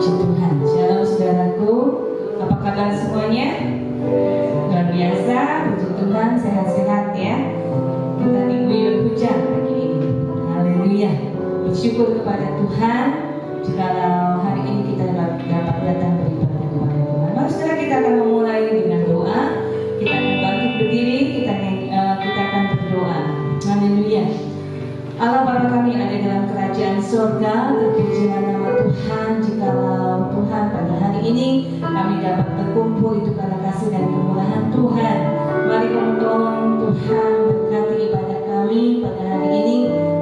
Puji Tuhan. Shalom saudaraku, apa kabar semuanya? Luar biasa, puji Tuhan, sehat-sehat ya. Kita diguyur hujan pagi ini. Haleluya. Bersyukur kepada Tuhan jikalau hari ini kita dapat datang beribadah kepada Tuhan. Mari saudara, kita akan memulai dengan doa. Kita akan bangkit berdiri, kita akan berdoa. Haleluya. Allah Bapa kami ada dalam kerajaan surga, terpujilah nama Tuhan. Jikalau Tuhan pada hari ini kami dapat berkumpul itu karena kasih dan kemurahan Tuhan. Mari kami tolong Tuhan berkati ibadah kami pada hari ini.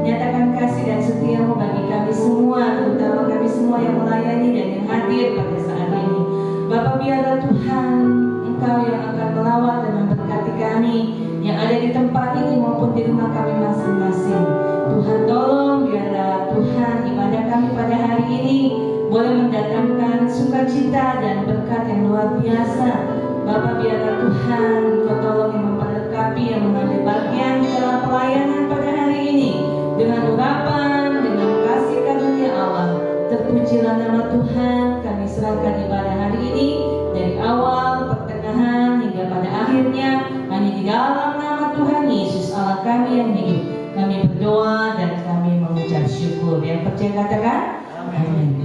Nyatakan kasih dan setia-Mu bagi kami semua, terutama kami semua yang melayani dan yang hadir pada saat ini. Bapa, biarlah Tuhan Engkau yang akan melawat dan memberkati kami yang ada di tempat ini maupun di rumah kami masing-masing. Tuhan tolong biarlah Tuhan ibadah kami pada hari ini boleh mendatangkan sukacita dan berkat yang luar biasa. Bapa, biarlah Tuhan Engkau tolong yang memperlengkapi, yang mengambil bagian dalam pelayanan pada hari ini dengan urapan, dengan kasih karunia Allah. Terpujilah nama Tuhan. Kami serahkan ibadah hari ini dari awal, pertengahan hingga pada akhirnya hanya di dalam nama Tuhan Yesus Allah kami yang hidup. Kami berdoa dan kami mengucap syukur. Yang percaya katakan amin.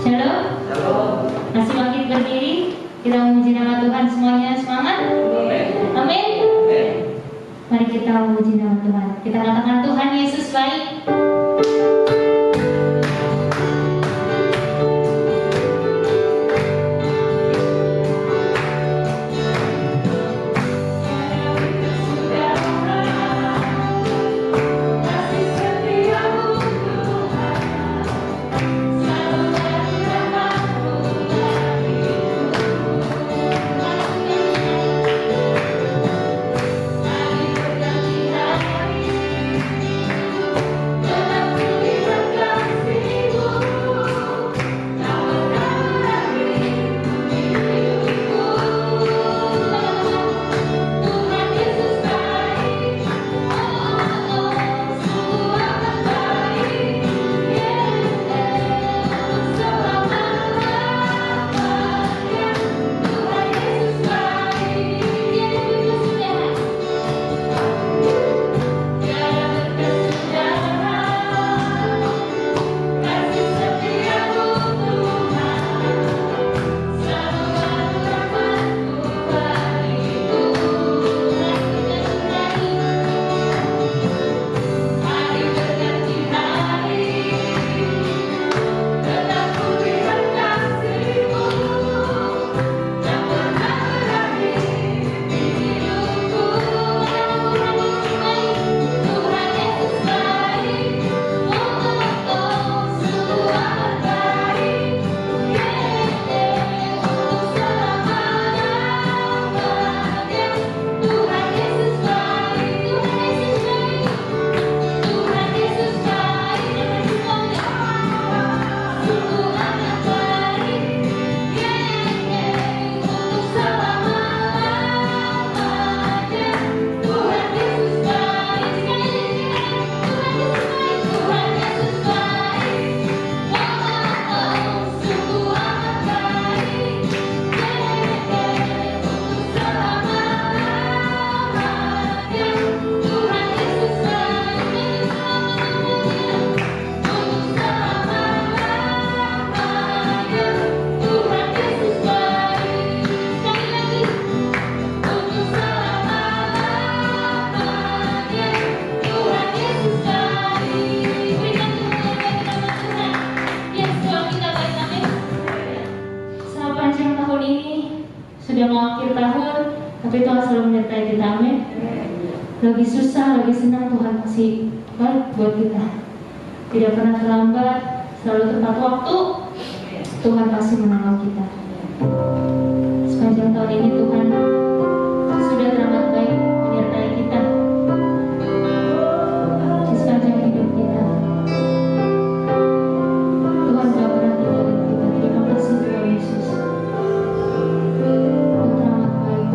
Shalom. Masih bangkit berdiri. Kita memuji nama Tuhan semuanya. Semangat. Amin. Mari kita memuji nama Tuhan. Kita katakan Tuhan Yesus baik. Lagi susah, lagi senang, Tuhan masih baik buat kita. Tidak pernah terlambat, selalu tepat waktu. Tuhan pasti menolong kita. Sepanjang tahun ini Tuhan sudah teramat baik menyertai kita di sepanjang hidup kita. Tuhan tidak pernah tinggalin kita. Terima kasih Tuhan Yesus. Teramat baik.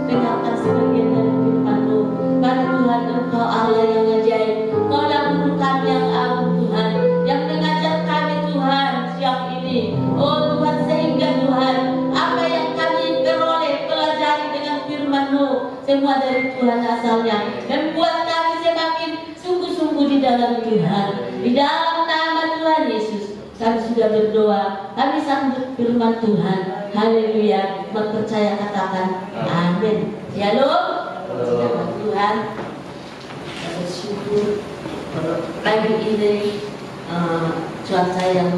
dengarkan sebagian dari firman-Mu. Karena Tuhan, Engkau Allah yang ajaib, Engkaulah guru kami yang agung Tuhan, yang mengajar kami Tuhan siang ini. Oh Tuhan, sehingga Tuhan, apa yang kami peroleh, pelajari dengan firman-Mu, semua dari Tuhan asalnya, dan buat kami semakin sungguh-sungguh di dalam Tuhan. Di dalam nama Tuhan Yesus kami sudah berdoa, kami sambut firman Tuhan. Haleluya. Percaya katakan amin. Shalom. Selamat Tuhan. Kita bersyukur pagi ini cuaca yang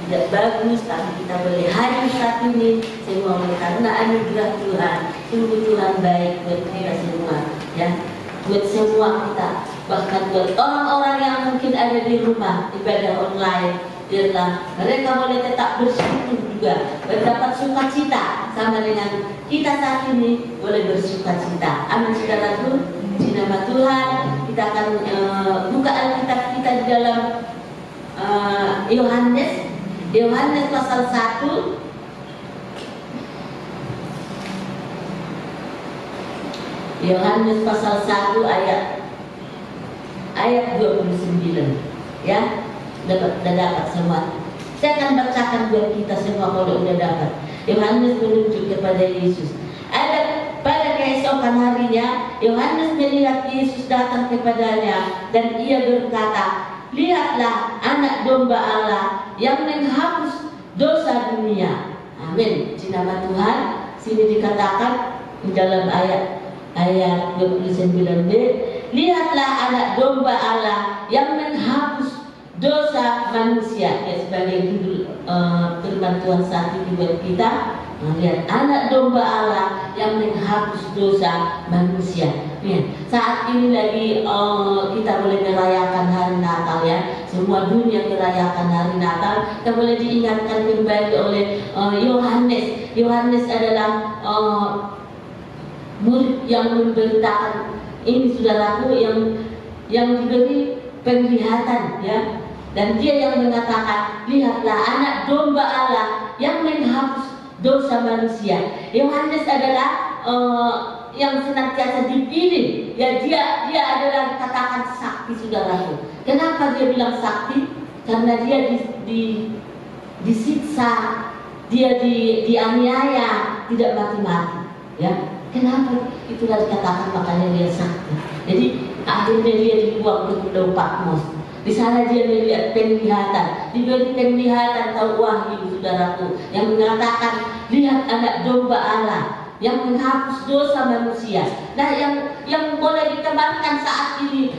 tidak bagus, tapi kita boleh hadir saat ini semua karena anugerah Tuhan. Sungguh Tuhan baik buat kita semua, ya, buat semua kita, bahkan buat orang-orang yang mungkin ada di rumah ibadah online. Biarlah mereka boleh tetap bersyukur juga, mendapat sukacita sama dengan kita saat ini boleh bersukacita. Amin saudaraku. Di nama Tuhan kita akan buka Alkitab kita di dalam Yohanes pasal 1. Yohanes pasal 1 ayat 29, ya. Udah dapat semua. Saya akan bacakan buat kita semua kalau udah dapat. Yohanes menunjuk kepada Yesus. Pada keesokan harinya, Yohanes melihat Yesus datang kepadanya dan ia berkata, "Lihatlah anak domba Allah yang menghapus dosa dunia." Amin. Di nama Tuhan. Sini dikatakan di dalam ayat 29b, "Lihatlah anak domba Allah yang menghapus dosa manusia." Ya, sebagai judul firman Tuhan saat ini buat kita. Lihat anak domba Allah yang menghapus dosa manusia. Ya, saat ini lagi kita boleh merayakan hari Natal, ya. Semua dunia merayakan hari Natal. Kita boleh diingatkan kembali oleh Yohanes. Yohanes adalah murid yang memberitakan ini, saudaraku, yang diberi penglihatan, ya. Dan dia yang mengatakan, "Lihatlah anak domba Allah yang menghapus dosa manusia." Yohanes adalah yang senantiasa dipilih, ya. Dia adalah katakan sakti, saudaraku. Kenapa dia bilang sakti? Karena dia disiksa, dia dianiaya, tidak mati-mati, ya. Kenapa? Itulah dikatakan makanya dia sakti. Jadi akhirnya dia dibuang ke Pulau Patmos. Di sana dia melihat penglihatan, diberi penglihatan tahu wahyu, saudaraku, yang mengatakan, "Lihat anak domba Allah yang menghapus dosa manusia." Nah, yang boleh dikembangkan saat ini,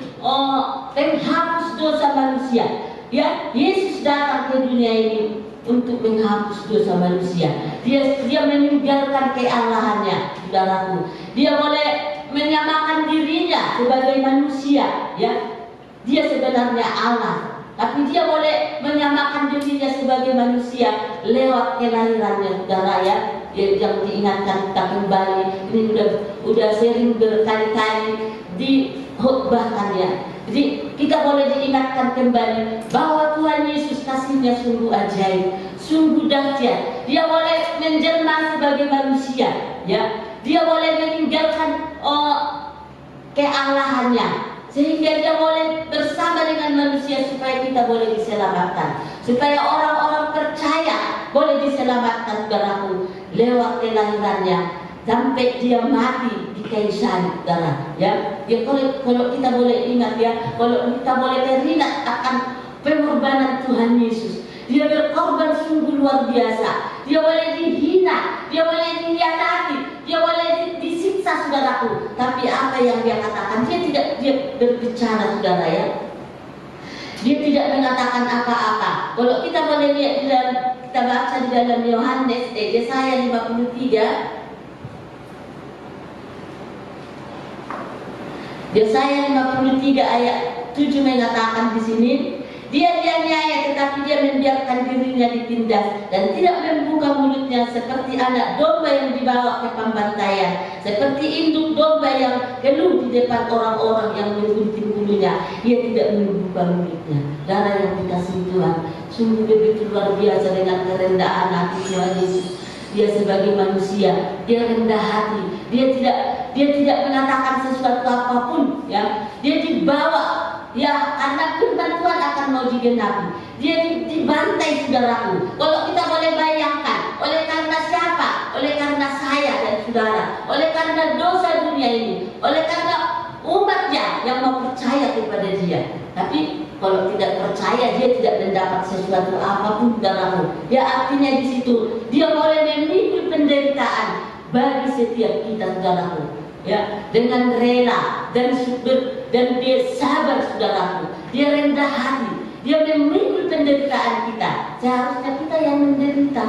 menghapus dosa manusia, ya. Yesus datang ke dunia ini untuk menghapus dosa manusia. Dia meninggalkan keallahannya, saudaraku. Dia boleh menyamakan dirinya sebagai manusia, ya. Dia sebenarnya Allah, tapi dia boleh menyamakan dirinya sebagai manusia lewat kelahirannya, saudara, ya. Yang diingatkan kita kembali, ini udah sering berkali-kali dihotbahkan, ya. Jadi kita boleh diingatkan kembali bahwa Tuhan Yesus kasihnya sungguh ajaib, sungguh dahsyat. Dia boleh menjelma sebagai manusia, ya. Dia boleh meninggalkan keallahannya, sehingga dia boleh bersama dengan manusia supaya kita boleh diselamatkan, supaya orang-orang percaya boleh diselamatkan, saudaraku, lewat kelahirannya sampai dia mati di kayu salib, saudara, ya. Kalau kita boleh ingat, ya, kalau kita boleh teringat akan pengorbanan Tuhan Yesus. Dia berkorban sungguh luar biasa. Dia boleh dihina, dia boleh dikhianati, dia boleh disiksa, saudaraku. Tapi apa yang dia katakan? Dia berbicara, saudara, ya. Dia tidak mengatakan apa-apa. Kalau kita boleh lihat di dalam, kita baca di dalam Yesaya 53. Yesaya 53 ayat 7 mengatakan di sini, "Dia dianiaya tetapi dia membiarkan dirinya ditindas dan tidak membuka mulutnya, seperti anak domba yang dibawa ke pembantaian, seperti induk domba yang keluh di depan orang-orang yang menggunting bulunya. Ia tidak membuka mulutnya." Darah yang dikasih Tuhan, sungguh begitu luar biasa dengan kerendahan hati Tuhan Yesus. dia sebagai manusia, dia rendah hati, dia tidak mengatakan sesuatu apapun, ya. Dia dibawa, ya, karena firman Tuhan akan mau digenapi. Dia dibantai, saudaraku. Kalau kita boleh bayangkan, oleh karena siapa? Oleh karena saya dan saudara, oleh karena dosa dunia ini, oleh karena umatnya yang mau percaya kepada dia. Tapi kalau tidak percaya, dia tidak mendapat sesuatu apapun, saudaraku. Ya, artinya di situ dia boleh memikul penderitaan bagi setiap kita, saudaraku, ya, dengan rela dan dia sabar, saudaraku. Dia rendah hati, dia memikul penderitaan kita. Seharusnya kita yang menderita,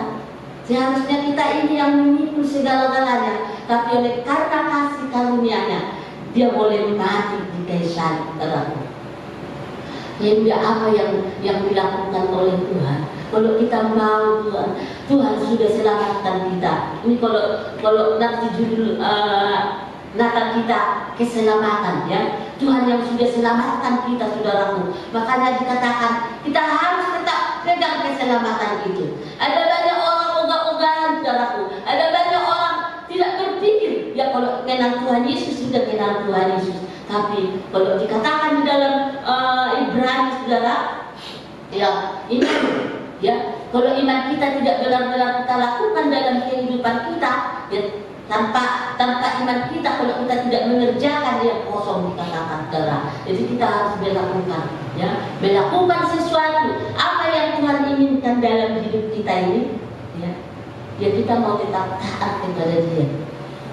seharusnya kita ini yang memikul segala-galanya. Tapi oleh karena kasih karunia-Nya, dia boleh mati di kayu salib, saudaraku. Sehingga apa yang dilakukan oleh Tuhan, kalau kita mau, Tuhan sudah selamatkan kita. Ini kalau nanti judul Natal kita keselamatan, ya, Tuhan yang sudah selamatkan kita, saudaraku. Makanya dikatakan kita harus tetap pegang keselamatan itu. Ada banyak orang ogah-ogahan, saudaraku. Ada banyak orang tidak berpikir, ya, kalau kenal Tuhan Yesus sudah kenal Tuhan Yesus. Tapi kalau dikatakan di dalam Ibrani, saudara, ya, iman, ya, kalau iman kita tidak benar-benar kita lakukan dalam kehidupan kita, ya, tanpa iman kita, kalau kita tidak mengerjakan, dia kosong, dikatakan, saudara. Jadi kita harus melakukan, ya, melakukan sesuatu apa yang Tuhan inginkan dalam hidup kita ini, ya. Ya, kita mau tetap taat kepada Dia,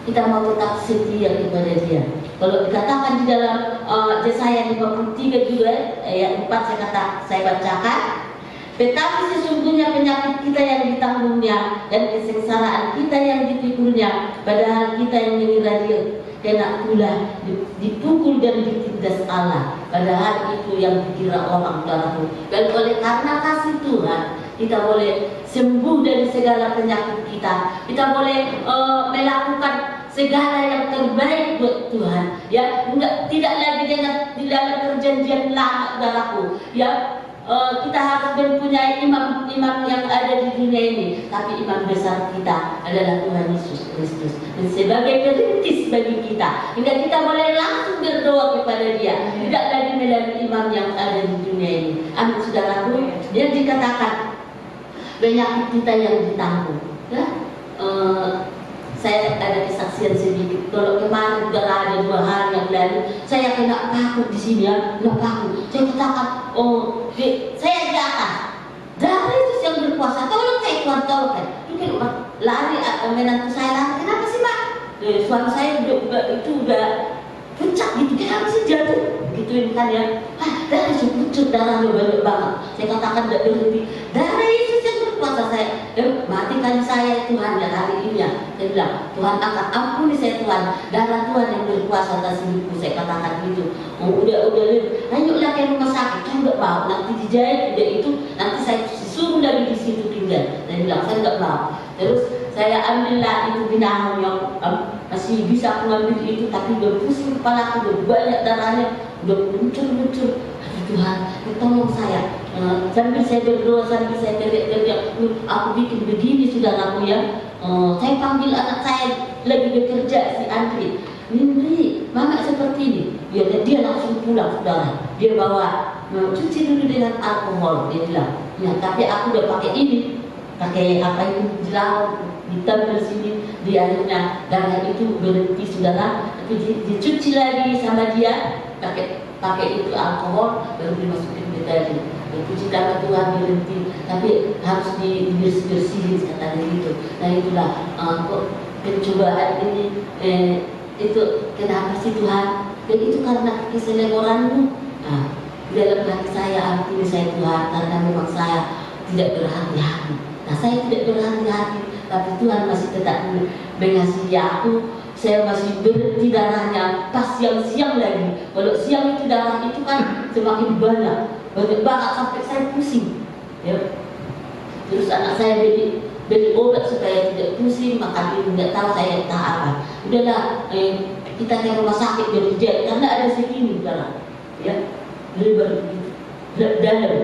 kita mau tetap setia kepada Dia. Kalau dikatakan di dalam Yesaya 53 juga ayat 4, saya bacakan. Tetapi sesungguhnya penyakit kita yang ditanggung-Nya dan kesengsaraan kita yang dipikul-Nya, padahal kita yang mengira Dia kena pula dipukul dan ditindas Allah, padahal itu yang dikira orang, saudaraku. Dan oleh karena kasih Tuhan, kita boleh sembuh dari segala penyakit kita. Kita boleh melakukan segala yang terbaik buat Tuhan, ya. Tidak lagi dengan di dalam perjanjian lama, saudaraku, ya. Kita harus mempunyai imam yang ada di dunia ini, tapi imam besar kita adalah Tuhan Yesus Kristus, dan sebagai perintis bagi kita, hingga kita boleh langsung berdoa kepada Dia, tidak lagi melalui imam yang ada di dunia ini. Amin, saudaraku. Yang dikatakan penyakit kita yang ditanggung, ya. Saya ada kesaksian sedikit. Kalau kemarin sudah ada 2 hari yang lalu, saya kena paku di sini, ya, kena paku. Saya katakan, saya di atas. Dari Yesus yang berkuasa, tolong saya, Tuhan, tolong saya. Itu lari, menantu saya lari. Kenapa sih, Pak? Suami saya itu udah puncak gitu. Kenapa sih jatuh? Gituin kan, ya. Dari Yesus pucuk, darahnya banyak banget. Saya katakan tidak berhenti. Dari Yesus yang berkuasa, saya matikan saya, Tuhan, ya, hari ini, ya. Saya bilang, Tuhan akan ampuni saya, Tuhan. Darah Tuhan yang berkuasa atas hidupku. Saya katakan gitu. Udah ayolah ke rumah sakit. Saya nggak mau. Nanti dijahit, udah itu. Nanti saya suruh lagi di situ tinggal. Saya bilang, saya nggak mau. Terus saya ambillah itu binahon yang masih bisa aku ambil itu, tapi udah pusing kepala aku, udah banyak darahnya, udah muncul. Tuhan, tolong saya. Sambil saya berdoa, sambil saya teriak-teriak, aku bikin begini, saudaraku, ya. Saya panggil anak saya lagi bekerja, si Andri. Nindri, mama seperti ini. Dia langsung pulang, saudara. Dia bawa, cuci dulu dengan alkohol. Dia bilang, ya, tapi aku udah pakai ini, pakai apa itu, jelau, ditempel sini. Di akhirnya darah itu berhenti, saudara. Tapi dicuci lagi sama dia, pakai itu alkohol, baru dimasukin ke tadi. Puji nama Tuhan, berhenti, tapi harus dibersih-bersihin, katanya gitu. Nah, itulah pencobaan ini, itu kenapa sih, Tuhan? Dan itu karena keselegoranmu. Nah, dalam hati saya, artinya saya, Tuhan, karena memang saya tidak berhati-hati. Nah, saya tidak berhati-hati, tapi Tuhan masih tetap mengasihi aku. Saya masih berhenti darahnya pas siang-siang lagi. Kalau siang itu darah itu kan semakin banyak banget sampai saya pusing, ya. Terus anak saya beli obat supaya tidak pusing, makan ini nggak tahu saya entah apa. Udahlah, kita ke rumah sakit berjaya karena ada segini darah, ya, lebar dalam.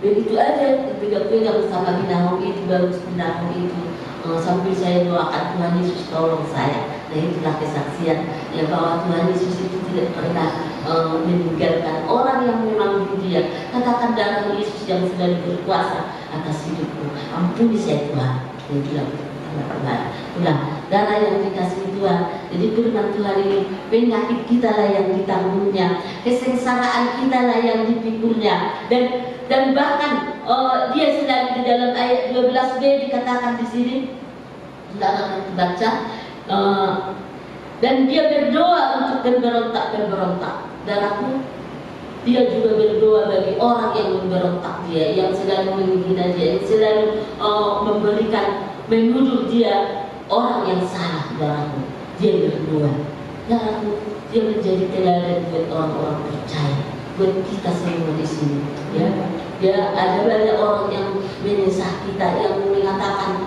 Begitu aja pegang-pegang sama binahong itu, baru binahong itu sambil saya doakan Tuhan Yesus tolong saya. Nah itulah kesaksian ya bahwa Tuhan Yesus itu tidak pernah meninggalkan orang yang memang dia. Katakan darah Yesus yang selalu berkuasa atas hidupku. Ampuni saya Tuhan. Dia bilang Tuhan. Udah, darah yang dikasih Tuhan. Jadi firman Tuhan ini, penyakit kita lah yang ditanggungnya, kesengsaraan kita lah yang dipikulnya, dan bahkan dia selalu di dalam ayat 12b dikatakan di sini, saudara baca, dan dia berdoa untuk pemberontak. Darahku, dia juga berdoa bagi orang yang memberontak dia, yang selalu menghina dia, yang selalu menuduh dia orang yang salah. Darahku, dia berdoa. Darahku, dia menjadi teladan buat orang-orang percaya, buat kita semua di sini. Ya, ada banyak orang yang menyesah kita, yang mengatakan,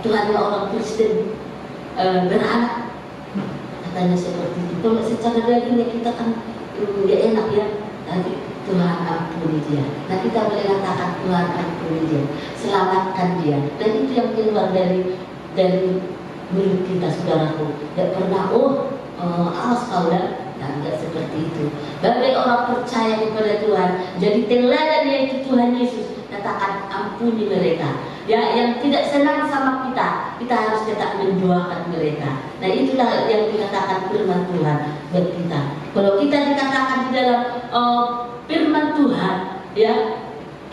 Tuhannya orang Kristen beranak, katanya seperti itu. Kalau secara dagingnya kita kan nggak enak ya. Tapi Tuhan ampuni dia. Nah kita boleh katakan Tuhan ampuni dia, selamatkan dia. Dan itu yang keluar dari mulut kita, saudaraku. Tidak pernah awas kau dah. Nah, enggak seperti itu. Bagi orang percaya kepada Tuhan, jadi teladan yaitu Tuhan Yesus, katakan ampuni mereka. Ya, yang tidak senang sama kita harus tetap mendoakan mereka. Nah, itulah yang dikatakan firman Tuhan buat kita. Kalau kita dikatakan di dalam firman Tuhan, ya,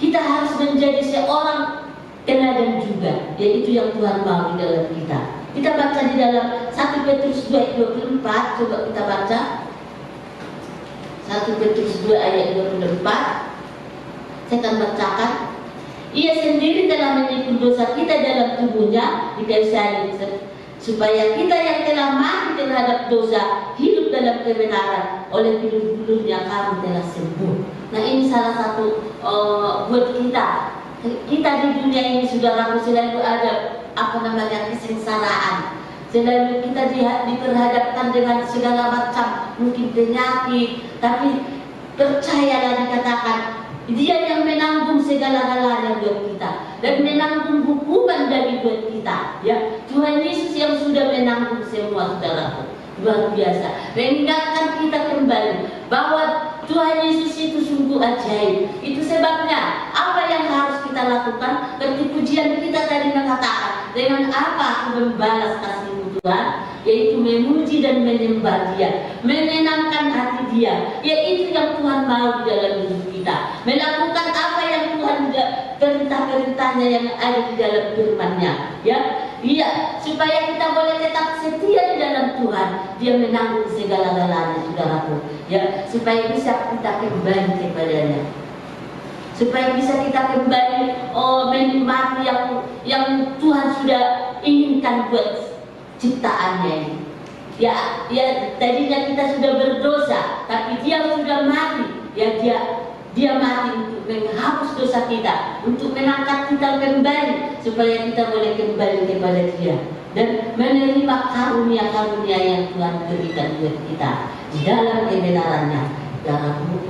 kita harus menjadi seorang teladan juga, yaitu yang Tuhan mau di dalam kita. Kita baca di dalam 1 Petrus 2:24, coba kita baca. 1 Petrus 2 ayat 24. Saya akan bacakan. Ia sendiri telah menyikul dosa kita dalam tubuhnya di kayu salib, supaya kita yang telah mati terhadap dosa hidup dalam kebenaran. Oleh pilur-pilurnya kamu telah sembuh. Nah ini salah satu buat kita. Kita di dunia ini, saudaraku, selalu ada kesengsaraan. Selalu kita diperhadapkan dengan segala macam mungkin penyakit, tapi percayalah dikatakan dia yang menanggung segala-galanya buat kita dan menanggung hukuman dari buat kita. Ya, Tuhan Yesus yang sudah menanggung semua, saudaraku. Luar biasa, mengingatkan kita kembali bahwa Tuhan Yesus itu sungguh ajaib. Itu sebabnya apa yang harus kita lakukan. Seperti pujian kita tadi mengatakan, dengan apa aku membalas kasih-Mu Tuhan, yaitu memuji dan menyembah Dia, menyenangkan hati Dia. Yaitu yang Tuhan mau di dalam hidup kita, melakukan apa yang Tuhan perintah-perintahnya yang ada di dalam firman-Nya. Ya, supaya kita boleh tetap setia di dalam Tuhan. Dia menanggung segala-galanya, saudaraku. Ya, supaya bisa kita kembali kepadanya, supaya bisa kita kembali menikmati yang Tuhan sudah inginkan buat ciptaannya ini. Ya, tadinya kita sudah berdosa, tapi Dia sudah mati. Ya, Dia mati untuk menghapus dosa kita, untuk mengangkat kita kembali, supaya kita boleh kembali kepada Dia dan menerima karunia-karunia yang Tuhan berikan buat kita di dalam kebenarannya. Darahmu,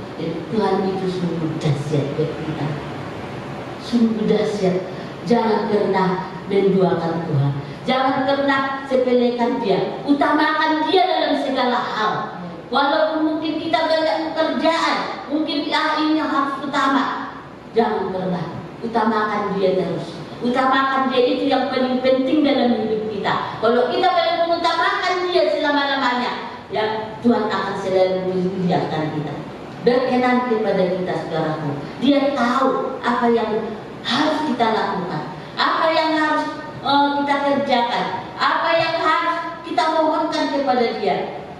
Tuhan itu sungguh dahsyat buat kita, sungguh dahsyat. Jangan pernah menduakan Tuhan, jangan pernah sepelekan Dia, utamakan Dia dalam segala hal. Walaupun mungkin kita banyak pekerjaan, mungkin ini yang harus utama, jangan pernah, utamakan Dia terus. Utamakan Dia, itu yang paling penting dalam hidup kita. Kalau kita boleh mengutamakan Dia selama-lamanya, ya Tuhan akan selalu memuliakan kita, berkenan kepada kita, saudaraku. Dia tahu apa yang harus kita lakukan, apa yang harus kita kerjakan, apa yang harus kita mohonkan kepada Dia.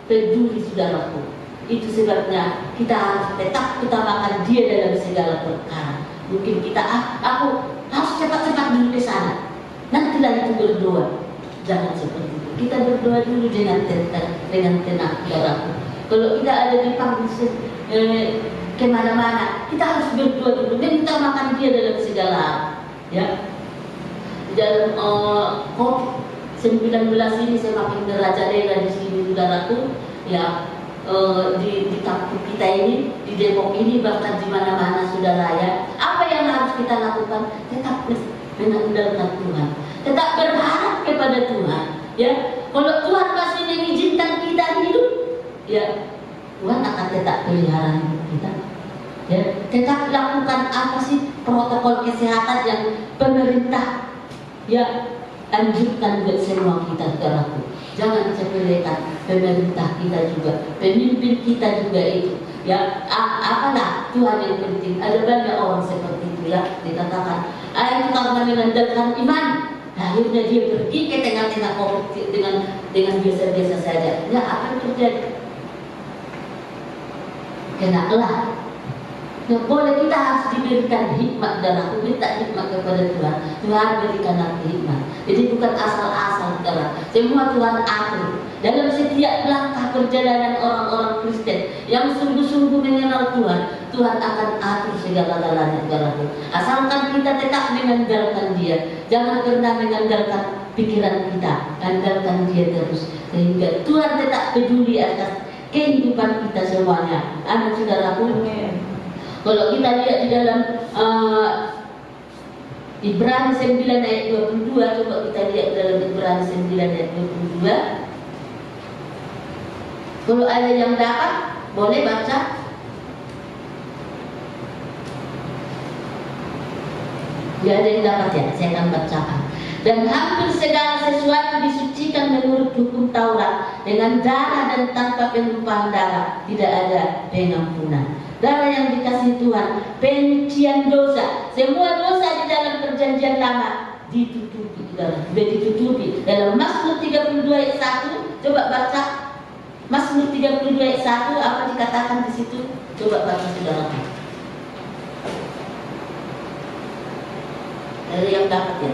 Peduli, saudaraku. Itu sebabnya kita harus tetap utamakan Dia dalam segala perkara. Mungkin kita aku harus cepat-cepat dulu ke sana, nantilah itu berdoa. Jangan seperti itu. Kita berdoa dulu dengan tenang, saudaraku. Kalau kita ada dipanggil kemana-mana, kita harus berdoa dulu dan utamakan Dia dalam segala hal. Ya, dalam COVID-19 ini semakin merajalela di sini, saudaraku. Ya, di kampung kita ini, di Depok ini, bahkan di mana-mana, saudara ya. Apa yang harus kita lakukan? Tetap mengandalkan Tuhan, tetap berharap kepada Tuhan. Ya, kalau Tuhan masih mengizinkan kita hidup, ya Tuhan akan tetap pelihara hidup kita. Ya, tetap lakukan apa sih protokol kesehatan yang pemerintah ya anjurkan buat semua kita, saudaraku. Jangan sepelekan pemerintah kita juga, pemimpin kita juga itu. Ya, apalah Tuhan yang penting. Ada banyak orang seperti itu ya, dikatakan, itu karena mengandalkan iman. Akhirnya dia pergi ke tengah-tengah COVID dengan biasa-biasa saja. Ya, apa yang terjadi? Kenalah. Ya, boleh kita harus diberikan hikmat dan aku minta hikmat kepada Tuhan. Tuhan berikan aku hikmat. Jadi bukan asal-asal, saudara. Semua Tuhan atur. Dalam setiap langkah perjalanan orang-orang Kristen yang sungguh-sungguh mengenal Tuhan, Tuhan akan atur segala-galanya, saudaraku. Asalkan kita tetap mengandalkan Dia. Jangan pernah mengandalkan pikiran kita, andalkan Dia terus. Sehingga Tuhan tetap peduli atas kehidupan kita semuanya. Anak saudaraku. Kalau kita lihat di dalam Ibrani 9 ayat 22, coba kita lihat dalam Ibrani 9 ayat 22. Kalau ada yang dapat, boleh baca. Ya, ada yang dapat ya, saya akan bacakan. Dan hampir segala sesuatu disucikan menurut hukum Taurat dengan darah dan tanpa penumpahan darah tidak ada pengampunan. Darah yang dikasih Tuhan, penyucian dosa, semua dosa di dalam perjanjian lama ditutupi, sudah ditutupi. Dalam Mazmur 32 ayat 1, coba baca. Mazmur 32 ayat 1, apa dikatakan di situ? Coba baca saudara. Ada yang dapat ya?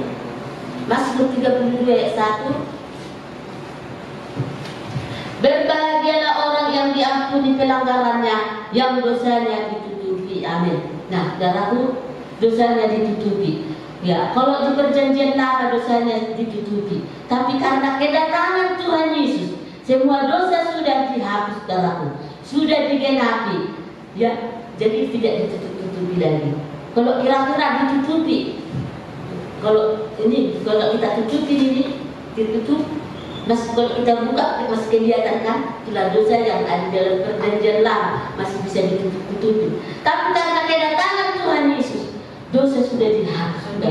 Mazmur 32 ayat 1. Berbahagialah orang yang diampuni pelanggarannya, yang dosanya ditutupi. Amin. Nah, saudaraku, dosanya ditutupi. Ya, kalau di perjanjian lama dosanya ditutupi. Tapi karena kedatangan Tuhan Yesus, semua dosa sudah dihapus, saudaraku. Sudah digenapi. Ya, jadi tidak ditutupi lagi. Kalau kira-kira ditutupi, kalau kita tutupi ini, ditutup. Kalau kita buka masih kelihatan kan, itulah dosa yang ada dalam perjanjian lama masih bisa ditutupi. Tapi karena kedatangan Tuhan Yesus, dosa sudah dihapus,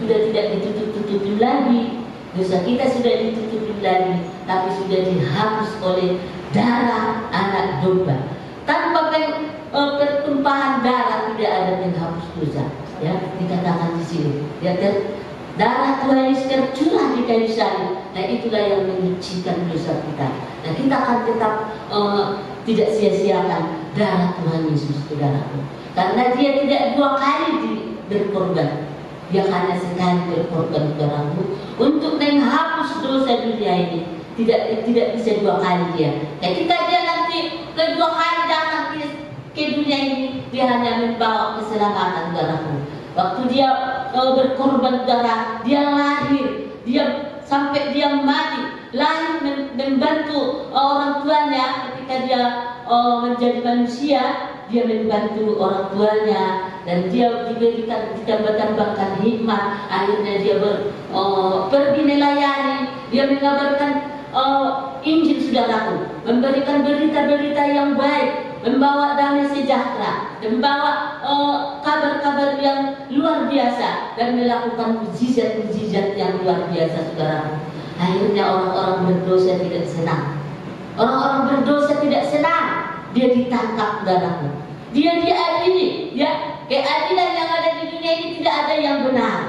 sudah tidak ditutup-tutupi lagi. Dosa kita sudah ditutupi lagi, tapi sudah dihapus oleh darah anak domba. Tanpa pertumpahan darah tidak ada penghapus dosa. Ya, dikatakan di sini. Ya, darah Tuhan Yesus tercurah di kayu salib. Nah, itulah yang menyucikan dosa kita. Nah, kita akan tetap tidak sia-siakan darah Tuhan Yesus, saudaraku. Karena Dia tidak dua kali berkorban. Dia hanya sekali berkorban, saudaraku, untuk menghapus dosa dunia ini. Tidak bisa dua kali Dia. Nah, kita Dia nanti kedua kali datang ke dunia ini, Dia hanya membawa keselamatan, saudaraku. Waktu Dia berkorban darah, Dia lahir, Dia sampai Dia mati, lahir membantu orang tuanya. Ketika Dia menjadi manusia, Dia membantu orang tuanya, dan Dia diberikan ditambahkan hikmat. Akhirnya Dia pergi melayani, Dia mengabarkan Injil, saudaraku, memberikan berita-berita yang baik, membawa damai sejahtera, membawa kabar-kabar yang luar biasa, dan melakukan mukjizat-mukjizat yang luar biasa, saudaraku. Akhirnya orang-orang berdosa tidak senang. Orang-orang berdosa tidak senang. Dia ditangkap, saudaraku. Dia diadili, ya. Keadilan yang ada di dunia ini tidak ada yang benar.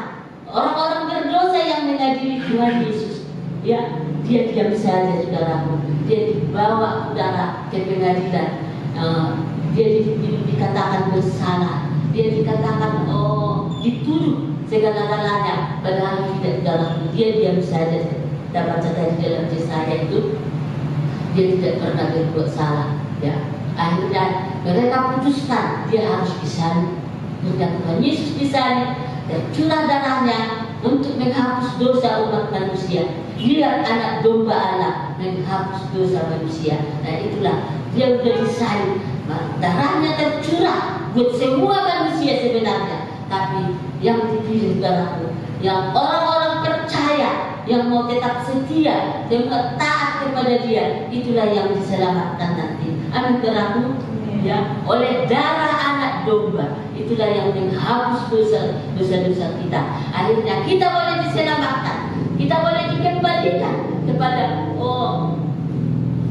Orang-orang berdosa yang mengadili Tuhan Yesus, ya. Dia diam saja, saudaraku. Dia dibawa, saudara, ke pengadilan. Dia dikatakan bersalah. Dia dikatakan dituduh segala-galanya, padahal tidak, saudaraku. Dia diam saja. Kita baca tadi dalam Yesaya itu, dia tidak pernah berbuat salah. Ya, akhirnya mereka putuskan dia harus disalib. Dan Tuhan Yesus disalib dan curah darahnya untuk menghapus dosa umat manusia. Dia anak domba Allah, menghapus dosa manusia. Nah, itulah Dia sudah disalib. Darahnya tercurah buat semua manusia sebenarnya. Tapi yang dipilih, saudaraku, yang orang-orang percaya, yang mau tetap setia, yang mau taat kepada Dia, itulah yang diselamatkan nanti. Amin, saudaraku. Ya, oleh darah anak domba, itulah yang menghapus dosa-dosa kita. Akhirnya kita boleh diselamatkan, kita boleh dikembalikan kepada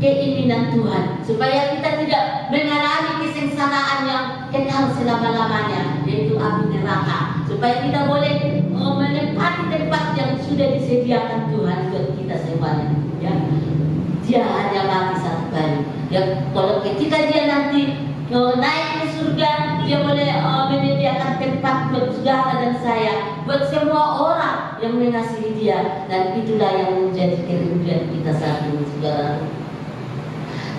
keinginan Tuhan, supaya kita tidak mengalami kesengsaraan yang kekal selama-lamanya, yaitu api neraka. Supaya kita boleh menempati tempat yang sudah disediakan Tuhan buat kita semuanya. Ya, Dia hanya mati satu kali. Ya, kalau ketika Dia nanti naik ke surga, Dia boleh menyediakan tempat buat saudara dan saya, buat semua orang yang mengasihi Dia, dan itulah yang menjadi kerinduan kita saat ini, saudara.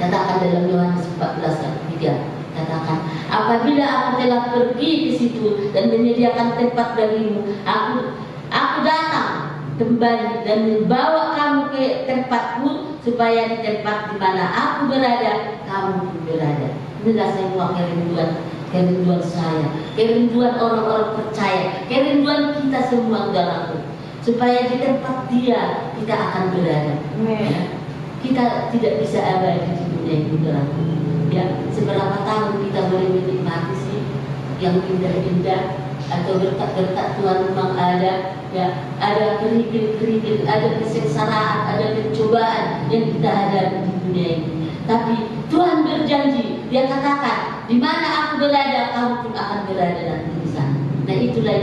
Katakan dalam Yohanes 14 ayat 3, katakan, apabila aku telah pergi ke situ dan menyediakan tempat bagimu, aku datang kembali dan membawa kamu ke tempatku, supaya di tempat di mana aku berada, kamu pun berada. Inilah semua kerinduan saya, kerinduan orang-orang percaya, kerinduan kita semua, saudaraku, supaya di tempat Dia kita akan berada. Ya. Kita tidak bisa abadi di dunia ini, saudaraku. Ya, seberapa tahun kita boleh menikmati sih yang indah-indah, atau berkat-berkat Tuhan memang ada. Ya, ada kerikil-kerikil, ada kesengsaraan, ada pencobaan yang kita hadapi di dunia ini. Tapi Tuhan berjanji, Dia katakan, di mana aku berada, kamu pun akan berada nanti di sana. Nah, itulah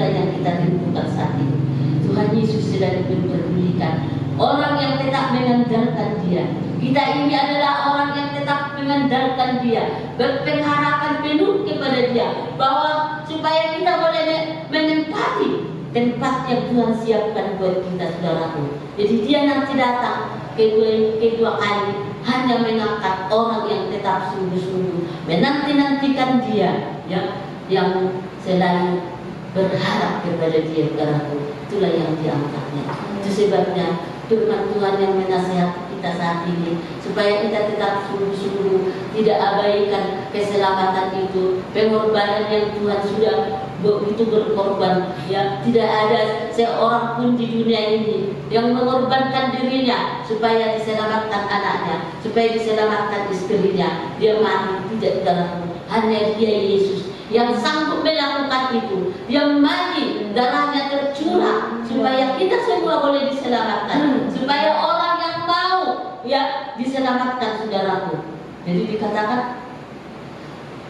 yang kita rindukan saat ini. Tuhan Yesus sedang memperdulikan orang yang tetap mengandalkan Dia. Kita ini adalah orang yang tetap mengandalkan Dia, berpengharapan penuh kepada Dia, bahwa supaya kita boleh menempati tempat yang Tuhan siapkan buat kita, saudaraku. Jadi Dia nanti datang kedua kali, hanya mengangkat orang yang tetap sungguh-sungguh menanti-nantikan Dia, ya, yang selalu berharap kepada Dia, saudaraku. Itulah yang diangkatnya. Itu sebabnya firman Tuhan yang menasihati kita saat ini, supaya kita tetap sungguh-sungguh tidak abaikan keselamatan itu, pengorbanan yang Tuhan sudah begitu berkorban. Ya, tidak ada seorang pun di dunia ini yang mengorbankan dirinya supaya diselamatkan anaknya, supaya diselamatkan istrinya. Dia mati tidak dalam, hanya Dia Yesus yang sanggup melakukan itu. Dia mati, darahnya tercurah supaya kita semua boleh diselamatkan, supaya orang yang mau, ya, diselamatkan, saudaraku. Jadi dikatakan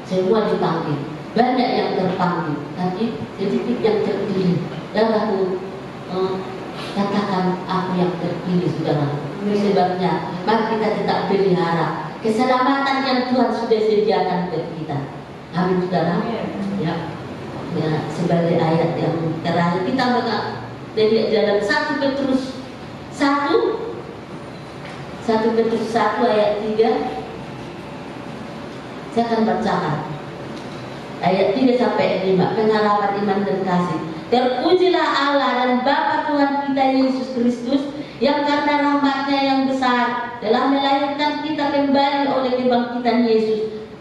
semua dipanggil, banyak yang terpanggil, tapi sedikit yang terpilih. Saudaraku, katakan aku yang terpilih, saudaraku. Sebabnya mari kita tetap pelihara keselamatan yang Tuhan sudah sediakan buat kita. Amin, saudara. Ya, sebagai ayat yang terakhir kita melihat dari dalam 1 Petrus 1 ayat 3. Saya akan bacakan ayat 3 sampai 5, pengalaman iman dan kasih. Terpujilah Allah dan Bapa Tuhan kita Yesus Kristus, yang karena rahmat-Nya yang besar telah melahirkan kita kembali oleh kebangkitan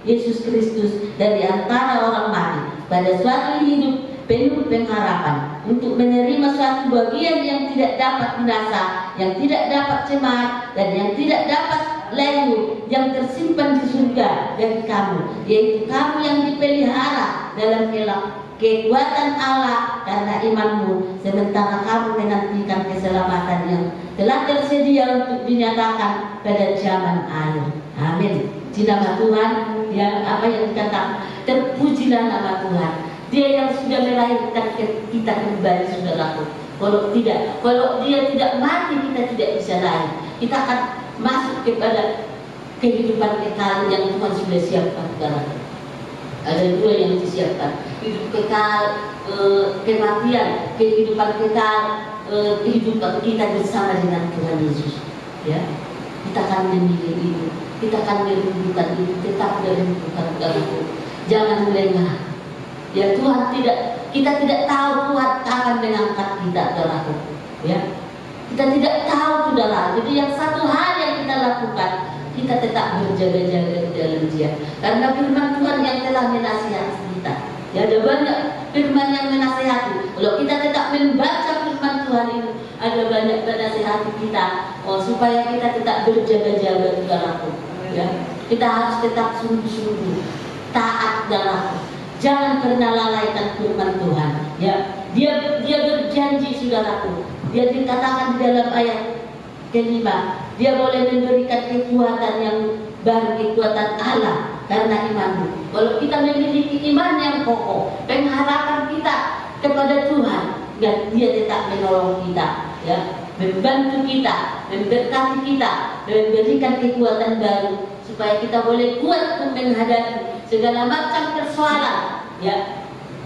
Yesus Kristus dari antara orang mati pada suatu hidup penuh pengharapan, untuk menerima suatu bagian yang tidak dapat binasa, yang tidak dapat cemar, dan yang tidak dapat layu, yang tersimpan di surga bagi kamu, yaitu kamu yang dipelihara dalam kekuatan Allah karena imanmu, sementara kamu menantikan keselamatan yang telah tersedia untuk dinyatakan pada zaman akhir. Amin. Di nama Tuhan, yang apa yang dikatakan, terpujilah nama Tuhan. Dia yang sudah melahirkan kita kembali, saudaraku. Kalau Dia tidak mati, kita tidak bisa lahir. Kita akan masuk kepada kehidupan kekal yang Tuhan sudah siapkan, saudaraku. Ada dua yang disiapkan: hidup kekal, kematian, kehidupan kekal, kehidupan kita bersama dengan Tuhan Yesus. Ya, kita akan memilih itu, kita akan merindukan itu, tetap merindukan, saudaraku. Jangan lengah. Ya, kita tidak tahu Tuhan akan mengangkat kita, saudaraku. Ya, kita tidak tahu, saudara. Jadi yang satu hal yang kita lakukan, kita tetap berjaga-jaga di dalam Dia, karena firman Tuhan yang telah menasihati kita. Ya, ada banyak firman yang menasihati. Kalau kita tetap membaca hati kita, supaya kita tetap berjaga-jaga saudaraku. Ya, kita harus tetap sungguh-sungguh taat saudaraku. Jangan pernah lalaikan firman Tuhan. Ya, dia berjanji saudaraku. Dia dikatakan di dalam ayat kelima, dia boleh memberikan kekuatan yang baru, kekuatan Allah karena imanmu. Kalau kita memiliki iman yang kokoh, pengharapan kita kepada Tuhan, dan dia tetap menolong kita, ya, membantu kita, memberkati kita, dan memberikan kekuatan baru supaya kita boleh kuat untuk menghadapi segala macam persoalan. Ya,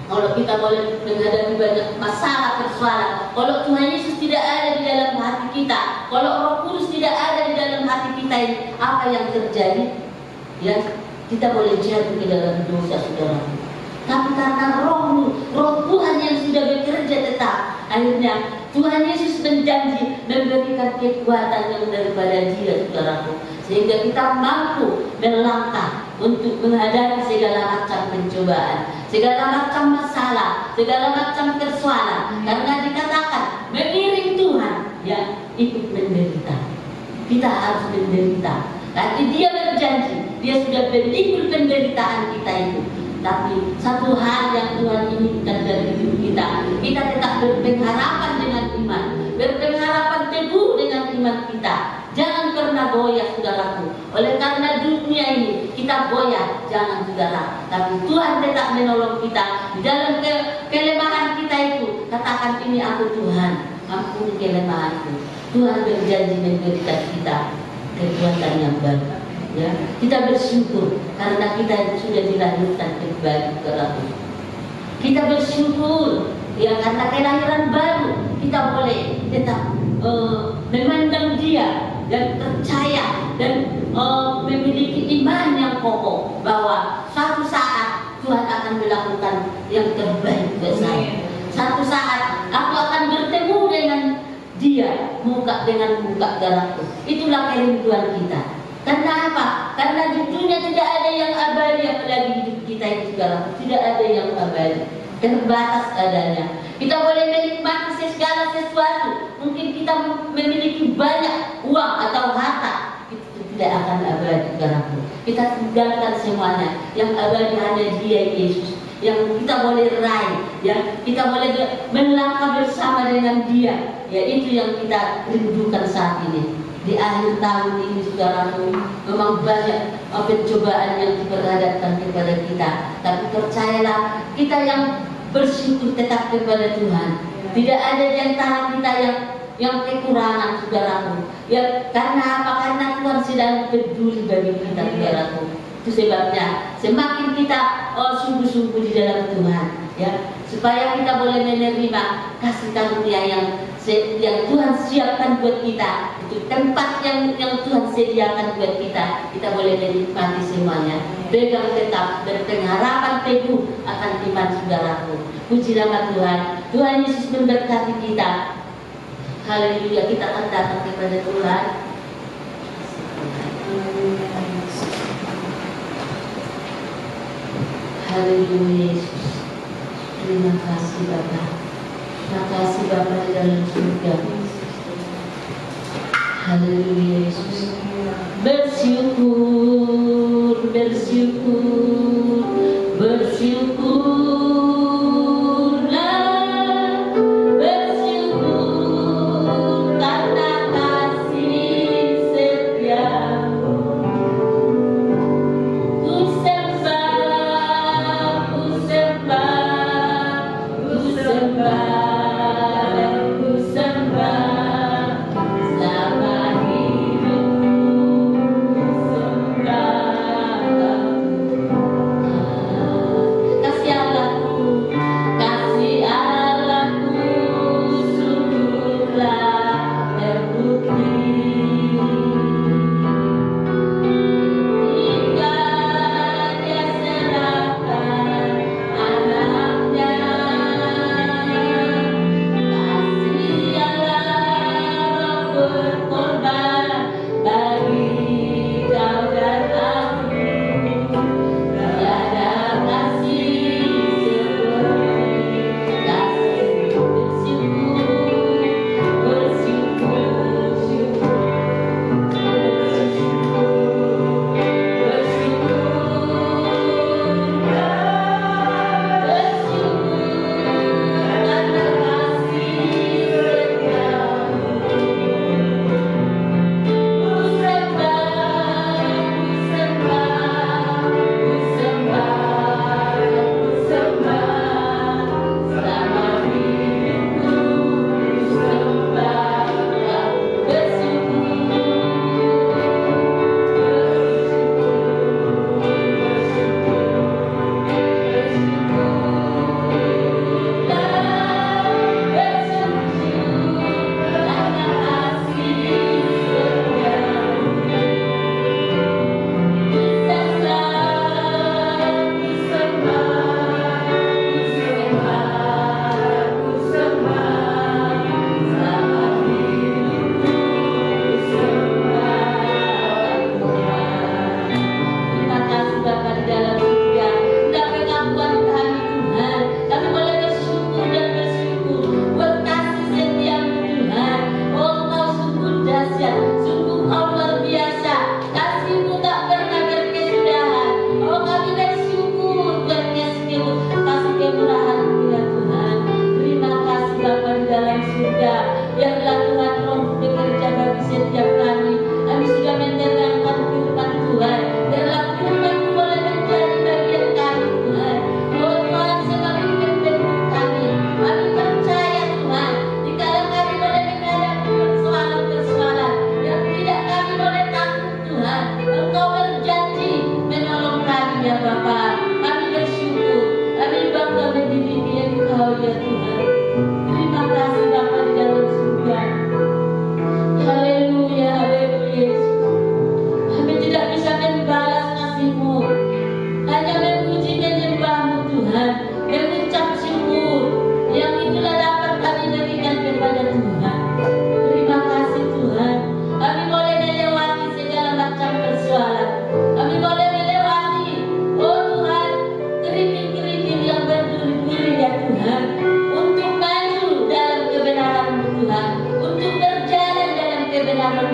kalau kita boleh menghadapi banyak masalah persoalan, kalau Tuhan Yesus tidak ada di dalam hati kita, kalau Roh Kudus tidak ada di dalam hati kita ini, apa yang terjadi? Ya, kita boleh jatuh ke dalam dosa saudara. Tapi karena Roh Tuhan yang sudah bekerja tetap, akhirnya Tuhan Yesus menjanji memberikan kekuatan yang daripada Dia saudaraku, sehingga kita mampu melangkah untuk menghadapi segala macam pencobaan, segala macam masalah, segala macam persoalan. Karena dikatakan mengiring Tuhan, ya, ikut menderita. Kita harus menderita. Tapi Dia berjanji, Dia sudah memikul penderitaan kita itu. Tapi satu hal yang Tuhan inginkan dari hidup kita, kita tetap berpengharapan dengan iman, berpengharapan teguh dengan iman kita. Jangan pernah goyah saudaraku. Oleh karena dunia ini kita goyah, jangan saudara. Tapi Tuhan tetap menolong kita di dalam kelemahan kita itu. Katakan, ini aku Tuhan, ampuni kelemahanku. Tuhan berjanji memberikan kita kekuatan yang baru. Ya, kita bersyukur karena kita sudah dilahirkan kembali ke dalam. Kita bersyukur ya karena kelahiran baru, kita boleh tetap memandang Dia dan percaya dan memiliki iman yang kokoh bahwa suatu saat Tuhan akan melakukan yang terbaik buat saya. Suatu saat aku akan bertemu dengan Dia muka dengan muka dalamku. Itulah kerinduan kita. Karena apa? Karena di dunia tidak ada yang abadi, apalagi hidup kita itu sekarang tidak ada yang abadi, terbatas adanya. Kita boleh menikmati segala sesuatu, mungkin kita memiliki banyak uang atau harta, itu tidak akan abadi sekarang. Kita tinggalkan semuanya, yang abadi hanya Dia Yesus, yang kita boleh raih, ya, kita boleh melangkah bersama dengan Dia, ya, itu yang kita rindukan saat ini. Di akhir tahun ini saudaraku, memang banyak pencobaan yang diperhadapkan kepada kita. Tapi percayalah, kita yang bersyukur tetap kepada Tuhan. Tidak ada di antara kita yang kekurangan saudaraku. Ya, karena apa? Karena Tuhan sedang peduli bagi kita saudaraku. Itu sebabnya semakin kita sungguh-sungguh di dalam Tuhan, ya, supaya kita boleh menerima kasih karunia yang Tuhan siapkan buat kita, itu tempat yang Tuhan sediakan buat kita boleh menikmati semuanya. Pegang tetap dan pengharapan teguh akan iman saudaraku. Puji nama Tuhan. Tuhan Yesus memberkati kita. Haleluya, kita akan datang kepada Tuhan. Haleluya Yesus. Terima kasih Bapa. Terima kasih Bapa di dalam surga. Haleluya Yesus. Bersyukur, bersyukur, bersyukurlah, bersyukur karena kasih setiamu. Ku sembah, ku sembah, ku sembah, ku sembah selama hidupku, ku sembah.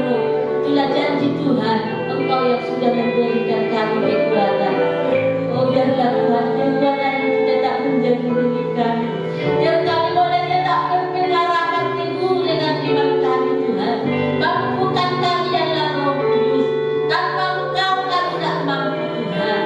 roh. Itulah janji Tuhan, Engkau yang sudah memberikan kami kekuatan. Oh biarlah Tuhan kekuatan itu tetap menjadi milik kami. Biar kami boleh tetap berpegang rapat teguh dengan iman kami Tuhan. Mampukan kami adalah Roh Kudus. Tanpa Engkau kami tidak mampu Tuhan.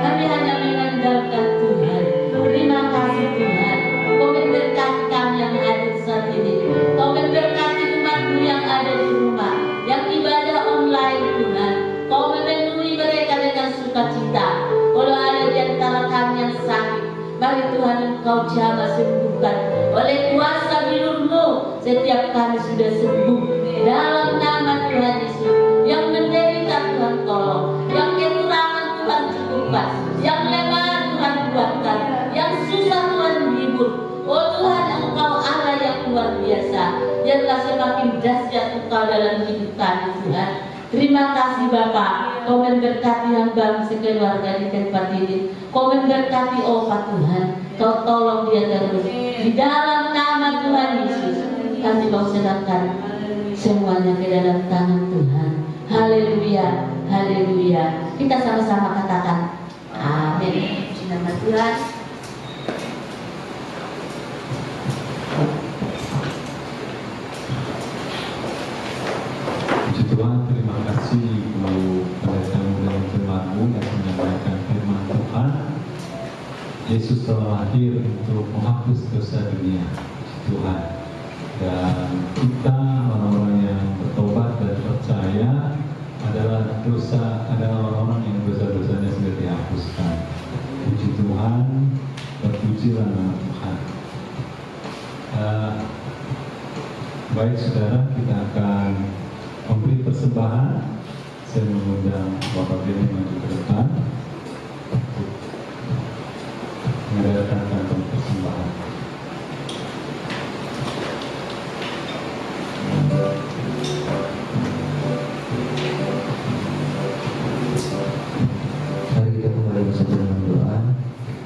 Kami hanya mengandalkan Tuhan. Terima kasih Tuhan. Kau memberkati kami yang hadir saat ini. Kau memberkati umatmu yang ada di rumah, yang ibadah online Tuhan. Kau memenuhi mereka dengan sukacita. Kalau ada di antara kami yang sakit, mari Tuhan Engkau jamah sembuhkan. Oleh kuasa bilur-Mu, setiap kami sudah sembuh. Dalam nama Tuhan Yesus, yang menderita Tuhan tolong, yang kekurangan Tuhan cukupkan, yang lemah Tuhan kuatkan, yang susah Tuhan hibur. Oh Tuhan, Engkau Allah yang luar biasa. Biarlah semakin dahsyat Engkau dalam hidup kami Tuhan. Terima kasih Bapa, Kau memberkati hamba sekeluarga di tempat ini. Kau memberkati Opa Tuhan, Kau tolong dia terus. Di dalam nama Tuhan Yesus, kami mau serahkan semuanya ke dalam tangan Tuhan. Haleluya, haleluya. Kita sama-sama katakan amin. Puji nama Tuhan. Puji Tuhan, terima kasih Kau mendatangkan dengan firman-Mu dan menyampaikan firman Tuhan. Yesus telah lahir untuk menghapus dosa dunia. Puji Tuhan. Dan kita orang-orang yang bertobat dan percaya adalah orang-orang yang dosa-dosanya sudah dihapuskan. Puji Tuhan, terpujilah nama Tuhan. Baik saudara, kita akan memberi persembahan. Saya mengundang Bapak Beni maju ke depan untuk mengadakan kantong persembahan. Mari kita kembali bersatu dalam doa.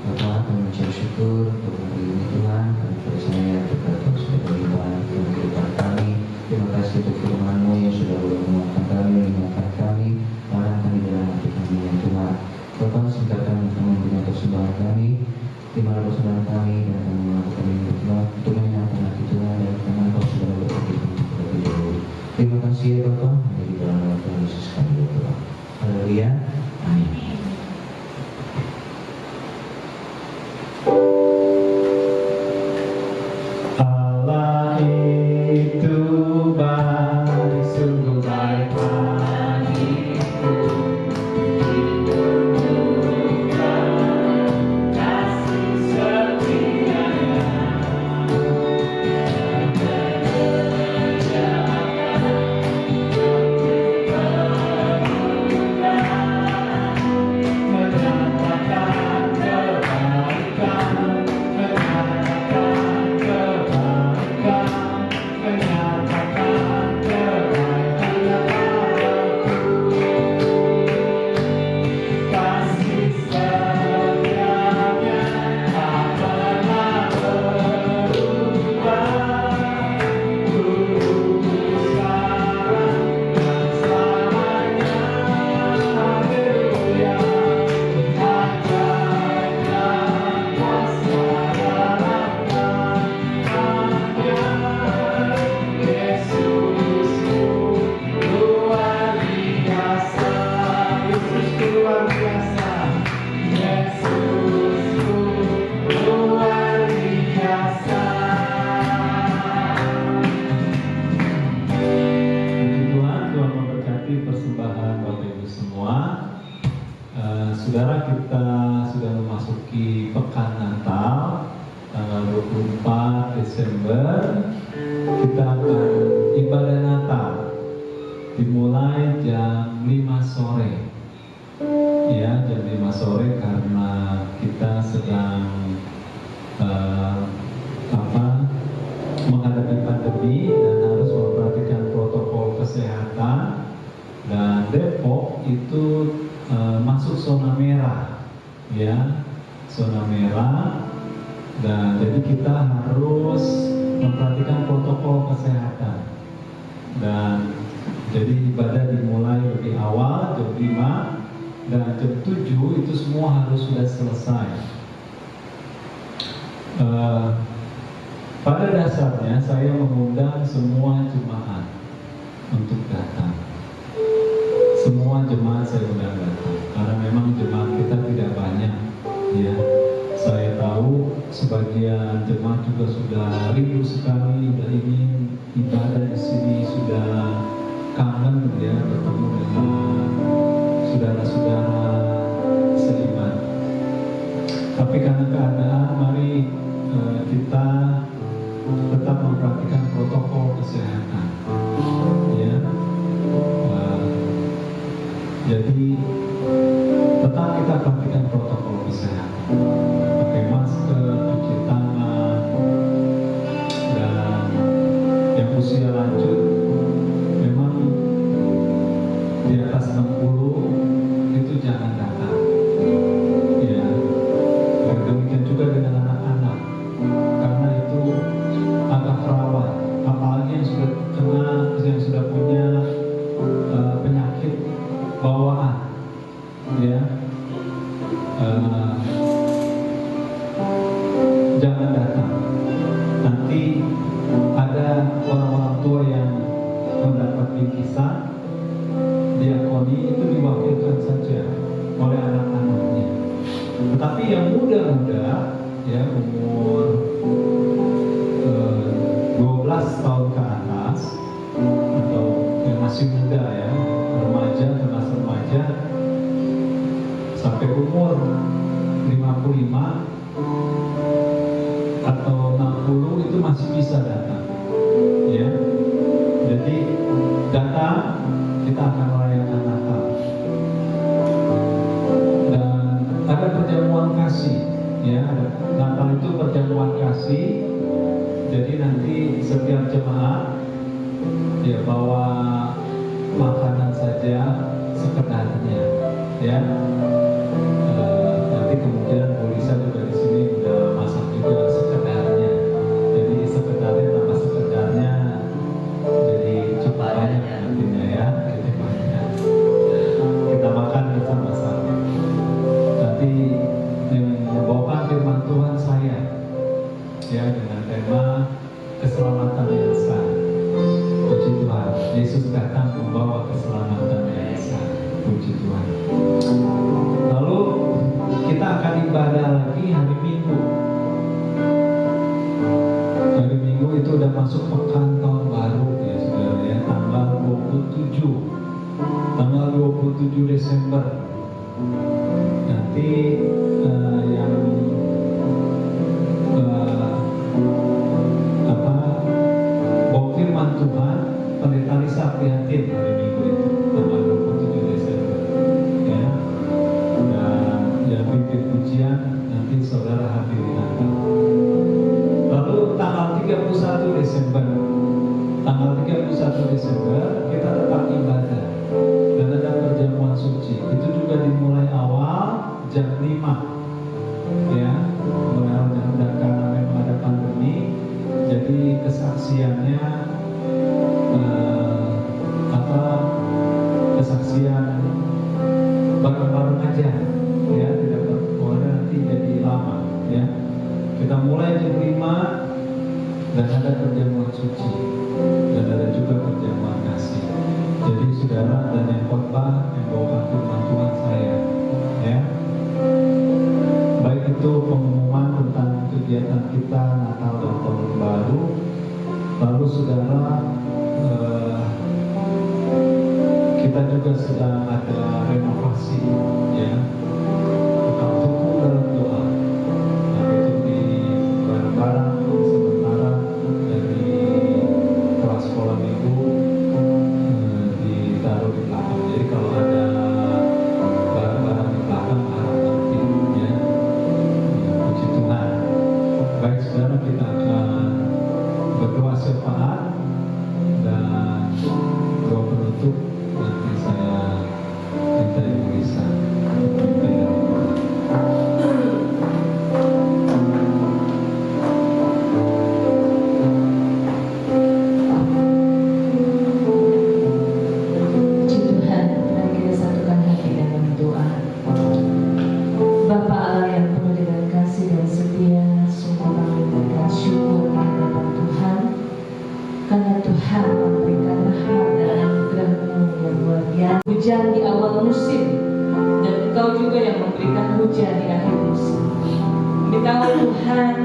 Bapa, kami mengucap syukur untuk hari ini Tuhan. Kami percaya berkat sudah beriman dalam kehidupan kami. Terima kasih untuk firman-Mu yang sudah boleh menguatkan kami, mengingatkan kami, menanamkan di dalam hati kami ya Tuhan. Bapa, singkatkan kami dengan persembahan kami. Terimalah persembahan kami dan kami melakukan ini untuk menyenangkan hati Tuhan dan karena Kau sudah berkati kami terlebih dahulu. Terima kasih ya Bapa, hanya di dalam nama Tuhan Yesus kami berdoa. Haleluya. Amin. Allah itu baik, sungguh baik bagiku. Kasih setianya menyatakan kebaikan, menyatakan kebaikan, menyatakan kebaikannya padaku. Kasih setianya tak pernah berubah. Dulu, sekarang, dan selamanya. Haleluya. Ajaibnya kuasa dalam tangannya. Yesusku luar biasa. Yesusku luar biasa. Yesusku luar biasa. Puji Tuhan, Tuhan memberkati persembahan Bapak Ibu semua. Saudara, kita sudah memasuki pekan Natal, tanggal 24 Desember. Kita akan ibadah Natal dimulai jam 5 sore. Ya, jam 5 sore karena kita sedang menghadapi pandemi dan harus memperhatikan protokol kesehatan. Dan Depok itu masuk zona merah, ya, zona merah. Dan jadi kita harus memperhatikan protokol kesehatan. Dan Jadi ibadah dimulai lebih awal jam 5 dan jam 7 itu semua harus sudah selesai. Pada dasarnya saya mengundang semua jemaat untuk datang. Semua jemaat saya undang datang karena memang jemaat kita tidak banyak, ya. Saya tahu sebagian jemaat juga sudah rindu sekali, sudah ingin ibadah di sini, sudah kangen ya bertemu dengan saudara-saudara seiman. Tapi karena keadaan, mari kita tetap memperhatikan protokol kesehatan, ya. Jadi tetap kita perhatikan protokol kesehatan, pakai masker, cuci tangan, dan yang usia lanjut memang di atas 60 itu jangan datang, ya. Dan demikian juga dengan anak-anak, karena itu agak rawan, apalagi yang sudah kena, yang sudah punya penyakit bawaan, ya. Jangan datang. Nanti ada orang-orang tua yang mendapat bingkisan, diakoni itu diwakilkan saja oleh anak-anaknya. Tetapi yang muda-muda, ya, umur 12 tahun ke atas atau yang masih muda, ya, remaja, kelas remaja, sampai umur 55 atau 60 itu masih bisa datang, ya. Jadi datang, kita akan merayakan Natal dan ada perjamuan kasih, ya. Natal itu perjamuan kasih. Jadi nanti setiap jemaat ya bawa makanan saja sekedarnya, ya. Nanti kemungkinan Bu Lisa juga di sini udah masak juga sekedarnya. Jadi sekedarnya tambah sekedarnya, jadi cukup banyak nantinya, ya. Jadi banyak. Kita makan bersama-sama. Nanti yang membawakan firman Tuhan saya, ya, dengan tema keselamatan yang sah. Puji Tuhan, Yesus datang membawa keselamatan yang sah. Puji Tuhan. Lalu kita akan ibadah lagi hari Minggu. Hari Minggu itu udah masuk pekan tahun baru, ya saudara, ya, tanggal 27 Desember. Nanti yang bawa firman Tuhan Pendeta Lisa Prihatin hari Minggu itu tanggal 27 Desember, ya. Dan yang pimpin pujian nanti saudara hadirin Natal. Lalu tanggal 31 Desember kita tetap ibadah dan ada perjamuan suci. Itu juga dimulai awal jam 5, ya. Mulai awal jam 5 karena memang ada pandemi. Jadi kesaksiannya kesaksian bareng-bareng aja, ya, tidak boleh nanti jadi lama, ya. Kita mulai jam 5 dan ada perjamuan suci dan ada juga perjamuan kasih. Jadi saudara dan yang khotbah yang bawakan firman Tuhan saya, ya. Baik itu pengumuman tentang kegiatan kita Natal dan Tahun Baru. Lalu saudara, kita juga sedang ada renovasi, ya. Tetap teguh dalam doa. Nah, itu di barang-barang sementara dari kelas sekolah minggu ditaruh di belakang. Jadi kalau ada barang-barang di belakang harap nanti, ya. Puji Tuhan. Baik saudara, kita akan berdoa syafaat dan doa penutup. Nanti saya minta Ibu Lisa. hujan di awal musim, dan Engkau juga yang memberikan hujan di akhir musim. Kami tahu Tuhan,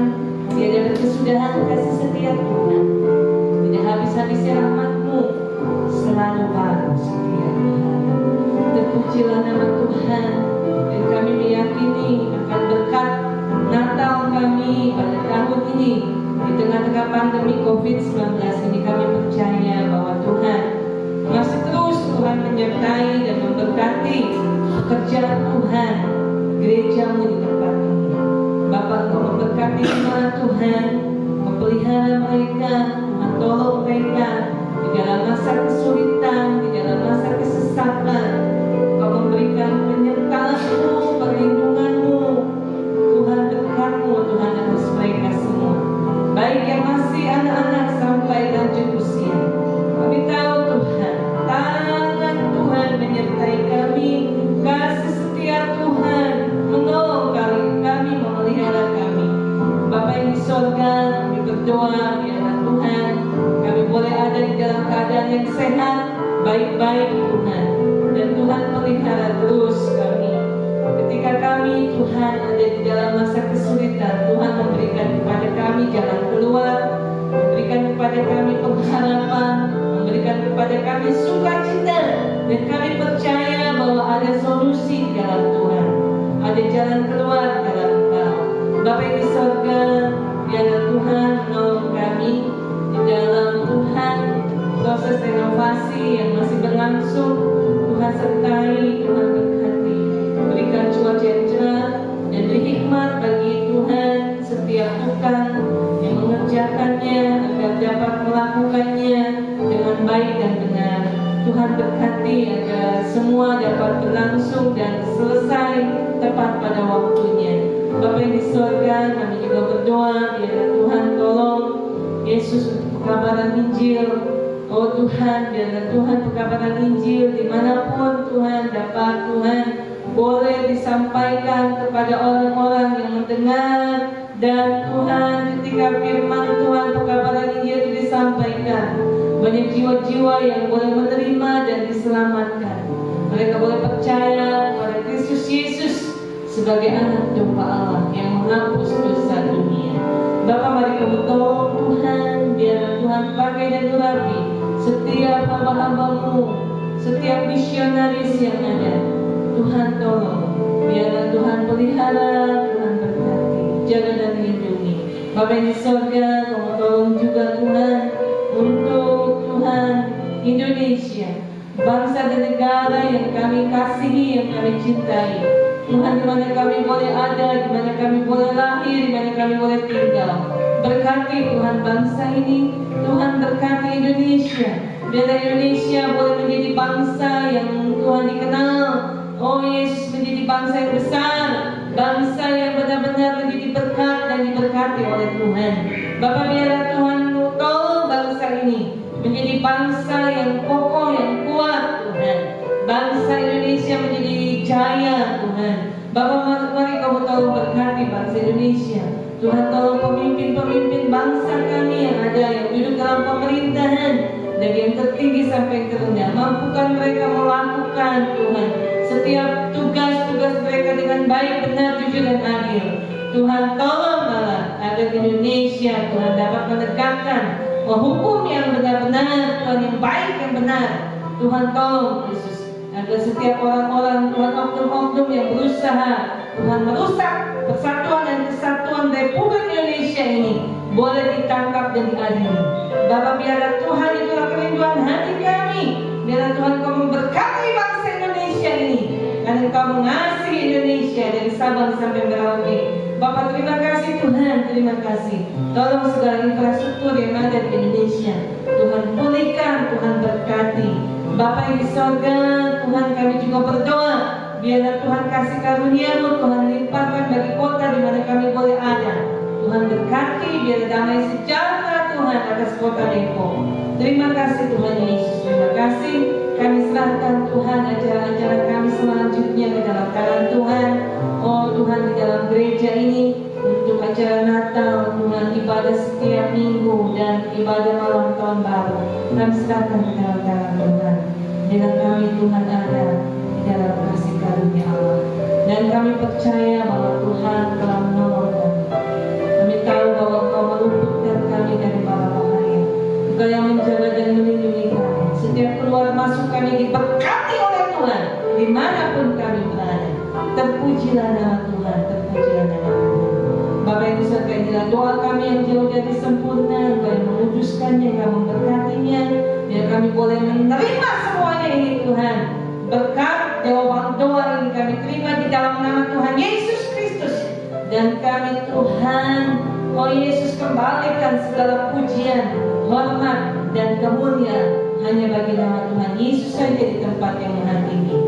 tiada berkesudahan kasih setia Tuhan, tidak habis-habisnya rahmat-Mu, selalu baru setia Tuhan. Terpujilah nama Tuhan, dan kami meyakini akan berkat Natal kami pada tahun ini. Di tengah-tengah pandemi COVID-19 ini kami percaya bahwa Tuhan masih terus Tuhan menyertai dan memberkati pekerjaan Tuhan, gereja-Mu di tempat ini. Bapa, Engkau memberkati jemaat Tuhan, memelihara mereka, Tuhan tolong mereka di dalam masa kesulitan, di dalam masa kesesatan. Engkau memberikan penyertaan-Mu, perlindungan-Mu, Tuhan berkat-Mu, Tuhan atas mereka semua, baik yang masih anak-anak sampai lanjut usia. Kami tahu Tuhan, tangan Tuhan menyertai kami, kasih setia Tuhan menolong kami, memelihara kami. Bapa yang di sorga, kami berdoa biarlah Tuhan kami boleh ada di dalam keadaan yang sehat, baik-baik Tuhan, dan Tuhan pelihara terus kami. Ketika kami Tuhan ada di dalam masa kesulitan, Tuhan memberikan kepada kami jalan keluar, memberikan kepada kami pengharapan, memberikan kepada kami sukacita, dan kami percaya bahwa ada solusi di dalam Tuhan, ada jalan keluar di dalam Engkau. Bapa yang di sorga, biarlah Tuhan menolong kami di dalam Tuhan proses renovasi yang masih berlangsung. Tuhan sertai, Tuhan berkati, berikan cuaca yang cerah dan beri hikmat bagi Tuhan setiap tukang yang mengerjakannya agar dapat melakukannya dengan baik dan benar. Tuhan berkati agar semua dapat berlangsung dan selesai tepat pada waktunya. Bapa yang di sorga, kami juga berdoa biarlah Tuhan tolong Yesus untuk pekabaran Injil. Oh Tuhan, biarlah Tuhan pekabaran Injil dimanapun Tuhan dapat Tuhan boleh disampaikan kepada orang-orang yang mendengar. Dan Tuhan, ketika firman Tuhan pekabaran Injil itu disampaikan, banyak jiwa-jiwa yang boleh menerima dan diselamatkan. Mereka boleh percaya pada Kristus Yesus sebagai anak domba Allah yang menghapus dosa dunia. Bapa, mari Kamu tolong Tuhan, biarlah Tuhan pakai dan urapi setiap hamba-hamba-Mu, setiap misionaris yang ada. Tuhan tolong, biarlah Tuhan pelihara, Tuhan berkati, jaga dan lindungi. Bapa yang di sorga, Kamu tolong juga Tuhan untuk Tuhan Indonesia, bangsa dan negara yang kami kasihi, yang kami cintai. Tuhan, di mana kami boleh ada, di mana kami boleh lahir, di mana kami boleh tinggal. Berkati Tuhan bangsa ini, Tuhan berkati Indonesia. Biarlah Indonesia boleh menjadi bangsa yang Tuhan dikenal. Oh Yesus, menjadi bangsa yang besar, bangsa yang benar-benar menjadi berkat dan diberkati oleh Tuhan. Bapa, biarlah Tuhan tolong bangsa ini menjadi bangsa yang kokoh, yang kuat Tuhan. Bangsa Indonesia menjadi jaya Tuhan. Bapa, mari Kamu tolong berkati bangsa Indonesia. Tuhan tolong pemimpin-pemimpin bangsa kami yang ada, yang duduk dalam pemerintahan, dari yang tertinggi sampai yang terendah. Mampukan mereka melakukan Tuhan setiap tugas-tugas mereka dengan baik, benar, jujur dan adil. Tuhan tolonglah agar Indonesia Tuhan dapat menegakkan hukum yang benar-benar, Tuhan, yang baik, yang benar. Tuhan tolong Yesus agar setiap orang-orang Tuhan, oknum-oknum yang berusaha Tuhan merusak persatuan dan kesatuan Republik Indonesia ini boleh ditangkap dan diadili. Bapa, biarlah Tuhan itulah kerinduan hati kami. Biarlah Tuhan Kau memberkati bangsa Indonesia ini, karena Kau mengasihi Indonesia dari Sabang sampai Merauke. Bapa, terima kasih Tuhan, terima kasih. Tolong segala infrastruktur yang ada di Indonesia Tuhan pulihkan, Tuhan berkati. Bapa yang di sorga, Tuhan, kami juga berdoa biarlah Tuhan kasih karunia-Mu, Tuhan limpahkan bagi kota di mana kami boleh ada. Tuhan berkati, biar damai sejahtera Tuhan atas kota Depok. Terima kasih Tuhan Yesus, terima kasih. Kami serahkan Tuhan acara-acara kami selanjutnya ke dalam tangan Tuhan. Oh Tuhan, di dalam gereja ini untuk acara Natal, Tuhan, ibadah setiap minggu dan ibadah malam tahun baru, kami serahkan ke dalam tangan Tuhan. Bila kami Tuhan ada di dalam kasih karunia Allah, dan kami percaya bahwa Tuhan telah menolong kami. Kami tahu bahwa Engkau meluputkan kami dari bala bahaya. Engkau yang menjaga dan melindungi kami. Setiap keluar masuk kami diberkati oleh Tuhan dimanapun kami berada. Terpujilah nama Tuhan, terpujilah nama Tuhan. Bapak Ibu saudara, inilah doa kami yang jauh dari sempurna. Engkau yang mewujudkannya, Engkau memberkatinya. Biar kami boleh menerima semuanya ini Tuhan. Berkat jawaban doa ini kami terima di dalam nama Tuhan Yesus Kristus. Dan kami Tuhan, oh Yesus, kembalikan segala pujian, hormat, dan kemuliaan hanya bagi nama Tuhan Yesus saja di tempat yang maha tinggi.